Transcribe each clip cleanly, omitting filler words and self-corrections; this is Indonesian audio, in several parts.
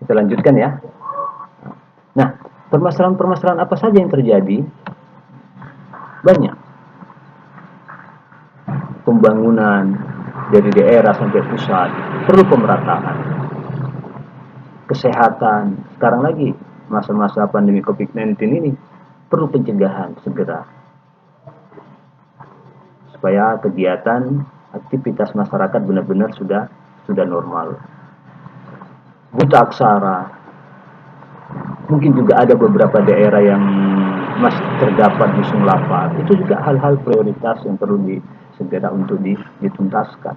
Kita lanjutkan ya. Nah, permasalahan-permasalahan apa saja yang terjadi? Banyak. Pembangunan dari daerah sampai pusat perlu pemerataan. Kesehatan, sekarang lagi masa-masa pandemi COVID-19 ini perlu pencegahan segera supaya kegiatan aktivitas masyarakat benar-benar sudah normal. Buta aksara, mungkin juga ada beberapa daerah yang masih terdapat musim lapar. Itu juga hal-hal prioritas yang perlu segera untuk dituntaskan.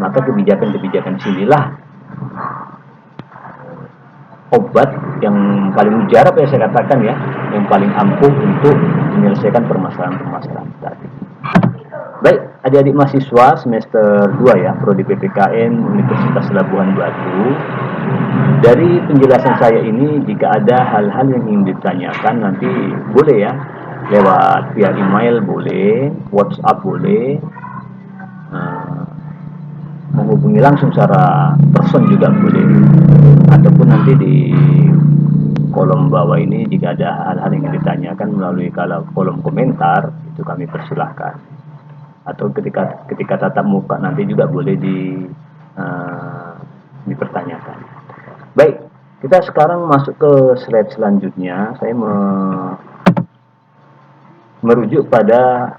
Maka kebijakan-kebijakan sinilah obat yang paling mujarab ya saya katakan ya, yang paling ampuh untuk menyelesaikan permasalahan-permasalahan tadi. Baik, adik-adik mahasiswa semester 2 ya, Prodi PPKN Universitas Labuhan Batu. Dari penjelasan saya ini, jika ada hal-hal yang ingin ditanyakan nanti boleh ya, lewat via email boleh, WhatsApp boleh, menghubungi langsung secara person juga boleh, ataupun nanti di kolom bawah ini jika ada hal-hal yang ditanyakan melalui kolom komentar itu kami persilahkan, atau ketika tatap muka nanti juga boleh dipertanyakan. Baik, kita sekarang masuk ke slide selanjutnya. Saya merujuk pada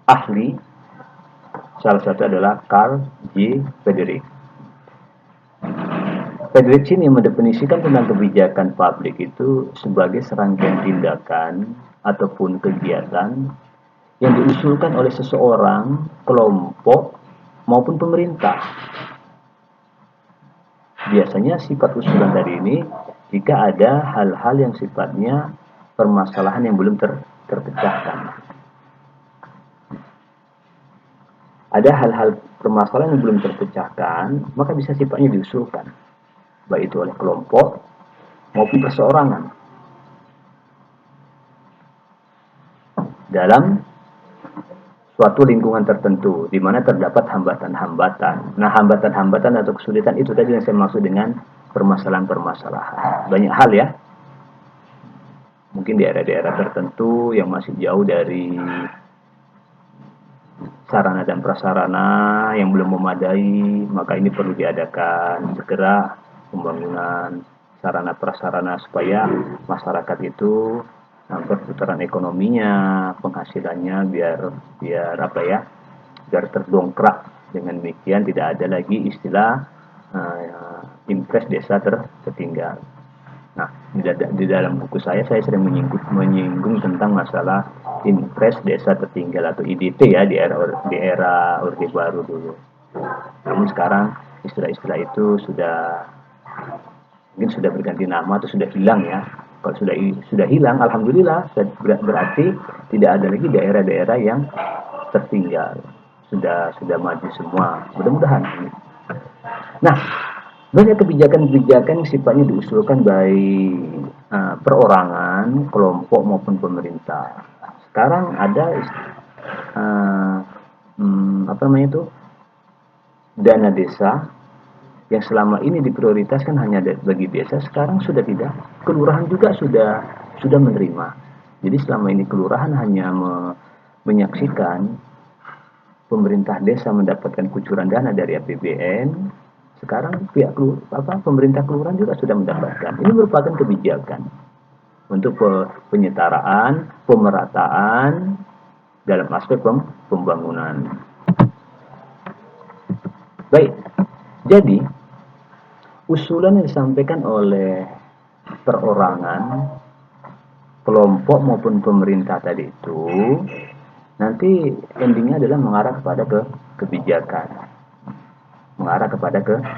ahli, salah satu adalah Carl J. Frederick. Frederick ini mendefinisikan tentang kebijakan publik itu sebagai serangkaian tindakan ataupun kegiatan yang diusulkan oleh seseorang, kelompok, maupun pemerintah. Biasanya sifat usulan tadi ini jika ada hal-hal yang sifatnya permasalahan yang belum terpecahkan. Ada hal-hal permasalahan yang belum terpecahkan, maka bisa sifatnya diusulkan, baik itu oleh kelompok maupun perseorangan dalam suatu lingkungan tertentu di mana terdapat hambatan-hambatan. Nah, hambatan-hambatan atau kesulitan itu tadi yang saya maksud dengan permasalahan-permasalahan. Banyak hal ya. Mungkin di daerah-daerah tertentu yang masih jauh dari sarana dan prasarana yang belum memadai, maka ini perlu diadakan segera pembangunan sarana prasarana supaya masyarakat itu perputaran ekonominya, penghasilannya biar apa ya, biar terdongkrak. Dengan demikian tidak ada lagi istilah impres desa tertinggal. Nah, di dalam buku saya sering menyinggung tentang masalah impres desa tertinggal atau IDT ya di era Orde Baru dulu. Namun sekarang istilah-istilah itu mungkin sudah berganti nama atau sudah hilang ya. Kalau sudah hilang, alhamdulillah, berarti tidak ada lagi daerah-daerah yang tertinggal. Sudah maju semua. Mudah-mudahan. Nah, banyak kebijakan-kebijakan yang sifatnya diusulkan baik perorangan, kelompok maupun pemerintah. Sekarang ada apa namanya itu, dana desa yang selama ini diprioritaskan hanya bagi desa, sekarang sudah tidak. Kelurahan juga sudah menerima. Jadi selama ini kelurahan hanya menyaksikan pemerintah desa mendapatkan kucuran dana dari APBN. Sekarang pihak pemerintah kelurahan juga sudah mendapatkan. Ini merupakan kebijakan untuk penyetaraan, pemerataan dalam aspek pembangunan. Baik, jadi usulan yang disampaikan oleh perorangan, kelompok maupun pemerintah tadi itu nanti endingnya adalah mengarah kepada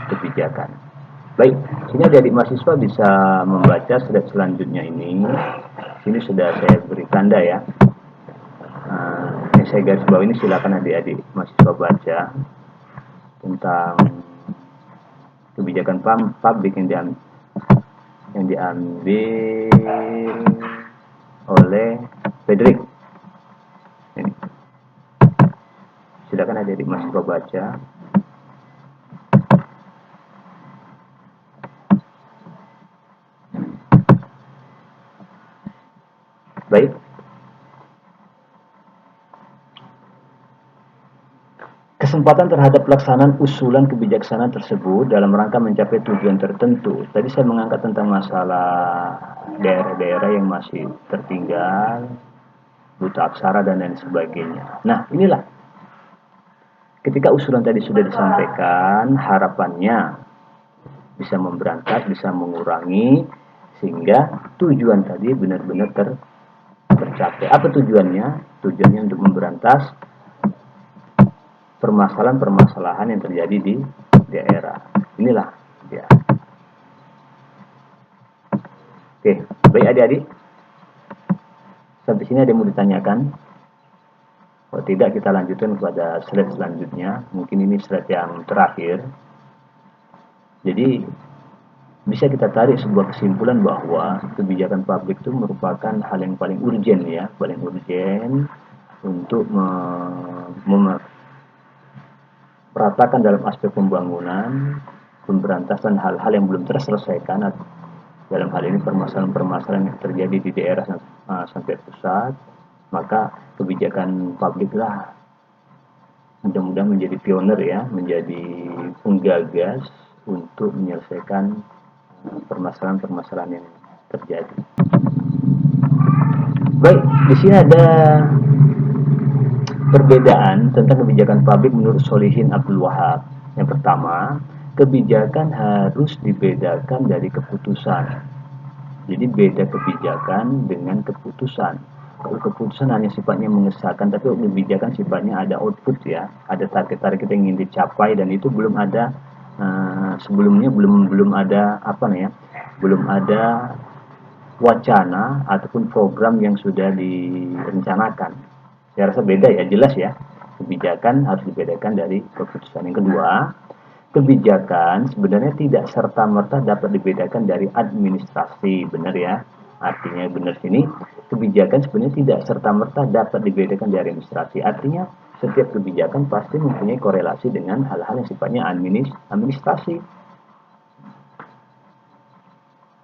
kebijakan. Baik, sini adik mahasiswa bisa membaca slide selanjutnya ini. Sini sudah saya beri tanda ya. Yang saya garis bawah ini silakan adik-adik mahasiswa baca tentang kebijakan publik yang diambil oleh Frederick. Ini. Silakan adik-adik mahasiswa baca. Baik. Kesempatan terhadap pelaksanaan usulan kebijaksanaan tersebut dalam rangka mencapai tujuan tertentu. Tadi saya mengangkat tentang masalah daerah-daerah yang masih tertinggal, buta aksara dan lain sebagainya. Nah, inilah ketika usulan tadi sudah disampaikan, harapannya bisa memberantas, bisa mengurangi, sehingga tujuan tadi benar-benar tercapai. Apa tujuannya? Tujuannya untuk memberantas permasalahan-permasalahan yang terjadi di daerah. Inilah ya. Oke, baik adik-adik. Sampai sini ada yang mau ditanyakan? Kalau tidak, kita lanjutkan kepada slide selanjutnya. Mungkin ini slide yang terakhir. Jadi, bisa kita tarik sebuah kesimpulan bahwa kebijakan publik itu merupakan hal yang paling urgent ya, paling urgent untuk meratakan dalam aspek pembangunan, pemberantasan hal-hal yang belum terselesaikan, dalam hal ini permasalahan-permasalahan yang terjadi di daerah sampai pusat, maka kebijakan publik lah mudah-mudahan menjadi pioner ya, menjadi penggagas untuk menyelesaikan permasalahan-permasalahan yang terjadi. Baik, di sini ada perbedaan tentang kebijakan publik menurut Solihin Abdul Wahab. Yang pertama, kebijakan harus dibedakan dari keputusan. Jadi beda kebijakan dengan keputusan. Kalau keputusan hanya sifatnya mengesahkan, tapi kebijakan sifatnya ada output ya, ada target-target yang ingin dicapai dan itu belum ada sebelumnya belum ada belum ada wacana ataupun program yang sudah direncanakan. Saya rasa beda ya, jelas ya. Kebijakan harus dibedakan dari keputusan. Yang kedua, kebijakan sebenarnya tidak serta-merta dapat dibedakan dari administrasi. Benar ya? Artinya benar sini, kebijakan sebenarnya tidak serta-merta dapat dibedakan dari administrasi. Artinya setiap kebijakan pasti mempunyai korelasi dengan hal-hal yang sifatnya administrasi.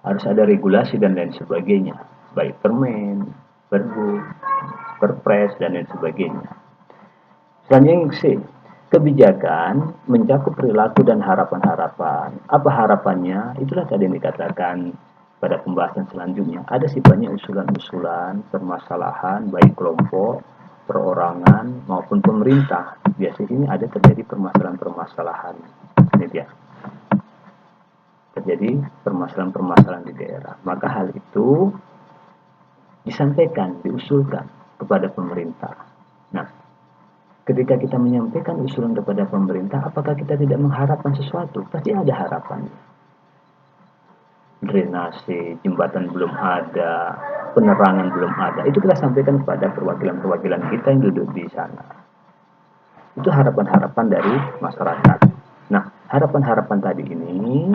Harus ada regulasi dan lain sebagainya. Baik permen, perbu, perpres, dan lain sebagainya. Selanjutnya yang C, kebijakan mencakup perilaku dan harapan-harapan. Apa harapannya? Itulah tadi yang dikatakan pada pembahasan selanjutnya. Ada sifatnya usulan-usulan, permasalahan, baik kelompok, perorangan, maupun pemerintah. Biasanya ini ada terjadi permasalahan-permasalahan. Ini dia. Terjadi permasalahan-permasalahan di daerah. Maka hal itu disampaikan, diusulkan kepada pemerintah. Nah, ketika kita menyampaikan usulan kepada pemerintah, apakah kita tidak mengharapkan sesuatu? Pasti ada harapannya. Drainase, jembatan belum ada, penerangan belum ada. Itu kita sampaikan kepada perwakilan-perwakilan kita yang duduk di sana. Itu harapan-harapan dari masyarakat. Nah, harapan-harapan tadi ini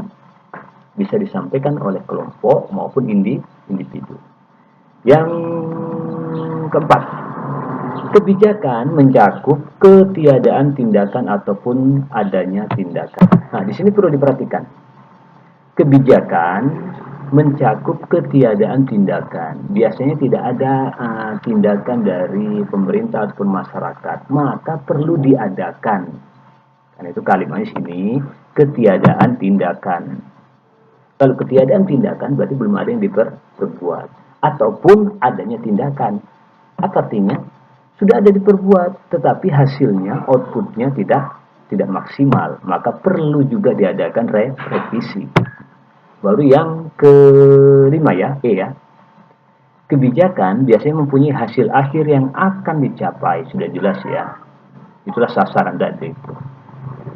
bisa disampaikan oleh kelompok maupun individu. Yang keempat, kebijakan mencakup ketiadaan tindakan ataupun adanya tindakan. Nah, di sini perlu diperhatikan. Kebijakan mencakup ketiadaan tindakan. Biasanya tidak ada tindakan dari pemerintah ataupun masyarakat, maka perlu diadakan. Karena itu kalimatnya sini ketiadaan tindakan. Kalau ketiadaan tindakan berarti belum ada yang diperbuat, ataupun adanya tindakan. Apa artinya? Sudah ada diperbuat, tetapi hasilnya, outputnya tidak maksimal, maka perlu juga diadakan revisi. Baru yang kelima ya, E ya. Kebijakan biasanya mempunyai hasil akhir yang akan dicapai, sudah jelas ya. Itulah sasaran tadi itu.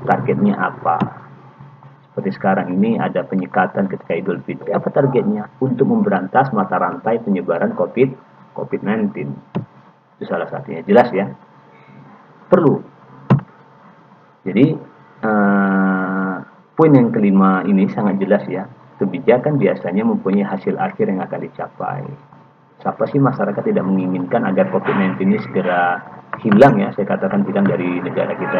Targetnya apa? Seperti sekarang ini ada penyekatan ketika Idul Fitri. Apa targetnya? Untuk memberantas mata rantai penyebaran COVID-19. Itu salah satunya. Jelas ya? Perlu. Jadi, poin yang kelima ini sangat jelas ya. Kebijakan biasanya mempunyai hasil akhir yang akan dicapai. Siapa sih masyarakat tidak menginginkan agar COVID-19 ini segera hilang ya? Saya katakan hilang dari negara kita.